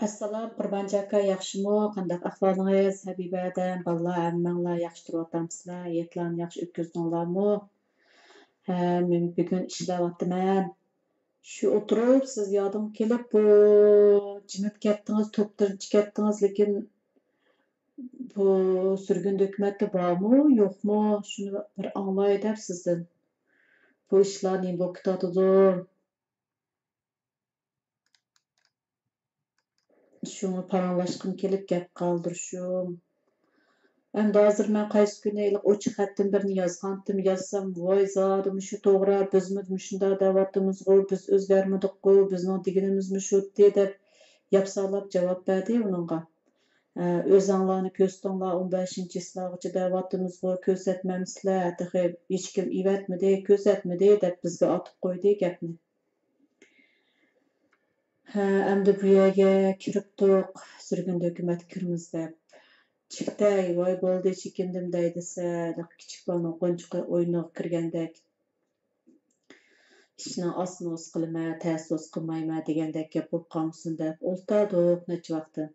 Assalom, Qurbonjon aka, yaxshimi? Qandaq ahvolingiz? Habibadan, ballar, hammanglar yaxshi turyotamsizlar? Yetlarni yaxshi o'tkazdinglarmi? Ha, men bugun ishlayaptiman. Shu o'tirib, siz yodim kelib, bu jimib ketdingiz, to'ptirinchi ketdingiz, lekin bu surgun dokumentda bormi, yo'qmi? Shuni bir anglay deb sizdan. Bu ishlar nima bo'lib ketadi? Şunu paranlaşqım kelib gap qaldırışım. Endi hozir men qaysi kuni ochiq xatdan birini yozgandim, yozsam voy zodim shu to'g'ri, bizmi shunda da'vatimiz-ku, biz o'zgarmadik-ku, bizning deganimizmi shu deb yapsalab javob berdi uningga. O'zinglarni ko'rstinglar 15-chi islog'icha da'vatimiz-ku, ko'rsatmamsizlar, tehi hech kim ivatmidi, ko'rsatmidi deb bizga otib qo'ydi gapni. Endi bu yerga kiribdik, surgun hukumat kirmiz deb. Chiqday, voy bo'ldi, chekindim deydisa, kichik bolaning qo'nchiqi o'yiniga kirgandek. Ishni osmos qilma, ta'sis qilmayma degandek gap bo'lib qolsin deb o'ltirdik necha vaqtdan.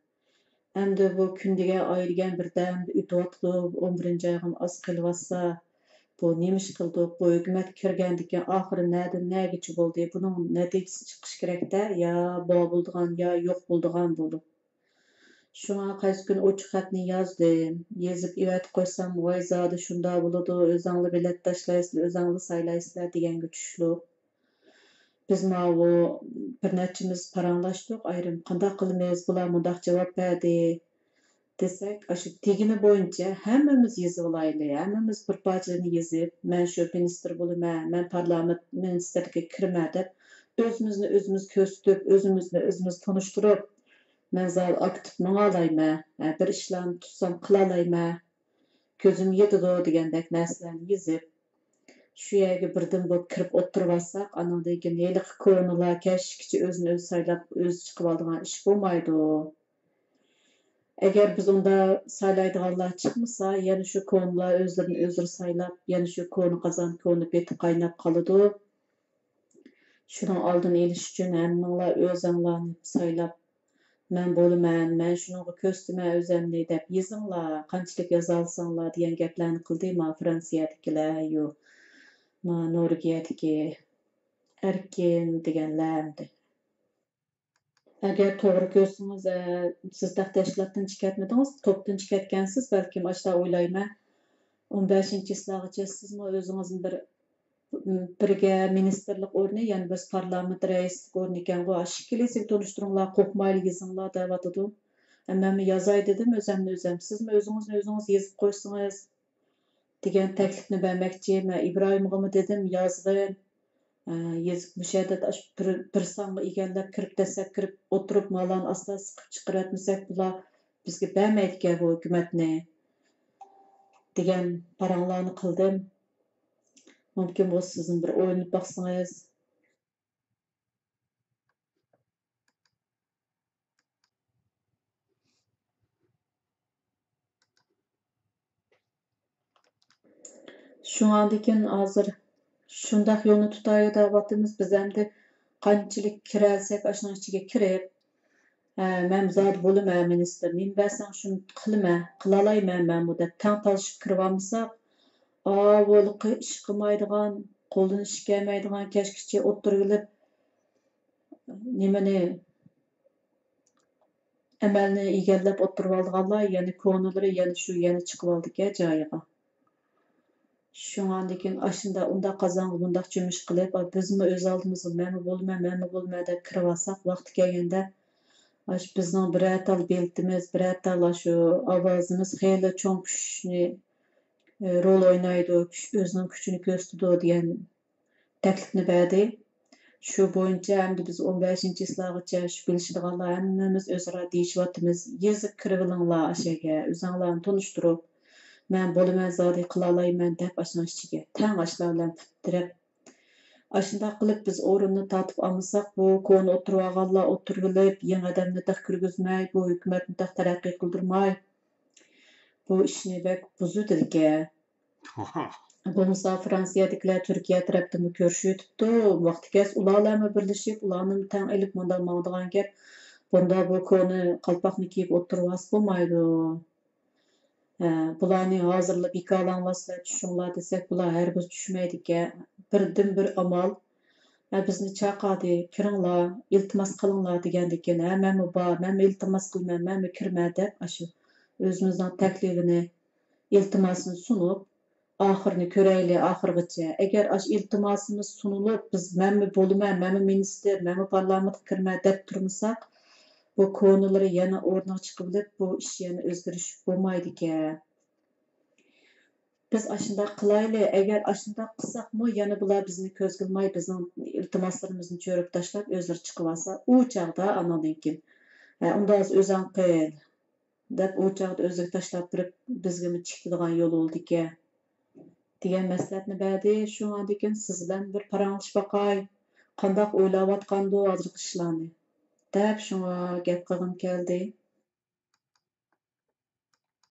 Endi bu kundiga ayirgan birdan o'tyapti, 11-chi oyim oz qilyapsa, bu nima ish qildik, bu hukumat kirgandikan oxiri nadan nagacha bo'ldi, buning natijasi chiqish kerak-da, yo bor bo'ldigan, yo yo'q bo'ldigan bo'ldi. Şuna qaysi gün ochiq xatni yozdim. Yezib ivat qo'ysam, voy zodi shunda bo'ladi, o'zinglar bilet tashlaysizlar, o'zinglar saylaysizlar deganga tushlik. Biz bu bir nechimiz paranglashdik, ayrim qanday qilamiz, bular mundaq javob berdi desak, shu tegini bo'yicha hammamiz yezib olaylik, hammamiz bir parchani yezib, men shu ministr bo'laman, men parlament ministerligiga kiraman deb o'zimizni o'zimiz ko'rsatib, o'zimizni o'zimiz tanishtirib, men zal aktiv mağalayman, bir işlerini tutsam qılalayman, gözüm yetidi degandek narsalarni yezib, shu yerga birdan bo'lib kirib o'tirib olsak, anandan keyin heliq ko'ngillar kashkichi o'zini o'zi saylab, o'zi chiqib oladigan ish bo'lmaydi. Agar biz unda saylaydiganlar chiqmasa, yana shu ko'ngillar o'zlarini o'zlari saylab, yana shu ko'ni qozon, ko'ni beti qaynab qoladi. Shuning oldini olish uchun hammanglar o'zinglarni saylab men bo'laman, men shunga ko'rsataman o'zimni deb yezinglar, qanchalik yoza olsanglar degan gaplarni qildi ma Fransiyadagilar, yo ma Norvegiyadagi erkin deganlar. Agar to'g'ri ko'rsangiz, siz tashkilotdan chiqatmadingiz, to'pdan chiqatgansiz, balkim ashta o'ylayman. 15-chi islog'icha sizmi o'zingizni birga ministerlik o'rni, ya'ni biz parlament raislik o'rni ekan, bu ashkilasiga tanishtiringlar, qo'rqmayli yezinglar deb atadi. Men yozay dedim o'zimni o'zim. Sizmi o'zingizni o'zingiz yezib qo'ysangiz degan taklifni bermoqchi. Men Ibrohimga dedim, yozg'in. Yezib bu yerda bir songa egallab kirib desak, kirib o'tirib malani astos qilib chiqaratmasak, bular bizga bermaydi bu hukumatni degan paranglarni qildim. Mümkün bu sizin bir o'yinib baksanız. Şundan hozir shundaq yo'lni tutayı da'vatimiz biz endi qanchalik kiralsak ashuna ichiga kirib, men zot bo'laman ministr, nima bersan shuni qilaman, qilalayman men bu deb tang talishib kirib olmasak, avvalgi ish qilmaydigan, qo'ldan ish kelmaydigan kashkichi o'tirib nimani amalni egallab o'tirib olganlar, ya'ni ko'ngillari yana chiqib oldi-ku joyiga. Şundan keyin aşında unda qazan bundaq jumush qilib, bizmi o'z oldimizga menmi bo'lma deb kirib olsak, vaqti kelganda bizning bir atal beltimiz, bir atal shu ovozimiz xeyli cho'ng kuchni rol o'ynaydi, o'zining kuchini ko'rsatadi degan taklifni berdi. Shu bo'yicha endi biz 15-chi islog'icha shu bilishadiganlar hammamiz o'zaro deyishyapmiz. Yezib kirib olinglar ashaga, o'zinglarni tanishtirib, men bo'laman zodi qilalayman deb ashning ichiga tang ashlar bilan putirib, ashunda qilib biz o'rinni tatib olmasak, bu ko'ni o'tirib olganlar o'tirg'ilib, yangi odamni taq kirgizmay, bu hukumatni taq taraqqiy qildirmay, bu ishni bek buzudilga. Bo'lmasa Fransiyadagilar Turkiya tarafdan ko'rishib o'tibdi. Vaqti kes ularlarni birlashib, ularni tang ilib mundaq mangdigan gap. Bunda bu konu qalpaqni kiyip oturvas bolmaydı. Bularni hozirla bekalanlaslar, tushinglar desak, bular hargiz tushmaydi. Birdan bir amal bizni chaqadi, kiringlar, iltimos qilinglar degandek. Men bor, men iltimos qilman, men kirma deb ashu o'zimizning taklifini, iltimosini sunib, oxirini ko'rayli oxirigacha. Agar ash iltimosimiz sunilib, biz men bo'laman, men ministr, men parlamentga kirma deb turmasak, bu konuları yana o'rniga chiqib, bu ish yana o'zgarish bo'lmaydi. Biz aşında qilayli, agar aşında qilsaqmi, yana bular bizni ko'z qilmay, bizning iltimoslarimizni cho'rib tashlab, o'zlari chiqib olsa, u chaqda anondan keyin, unda o'zing qil deb u chaqda o'ziga tashlab turib, bizga chiqadigan yo'l bo'ldi degan maslahatni berdi. Shundan keyin siz bilan bir paranglashib boqay, qandoq o'ylayotgandi hozirgi ishlarni deb shunga gap qilgim keldi.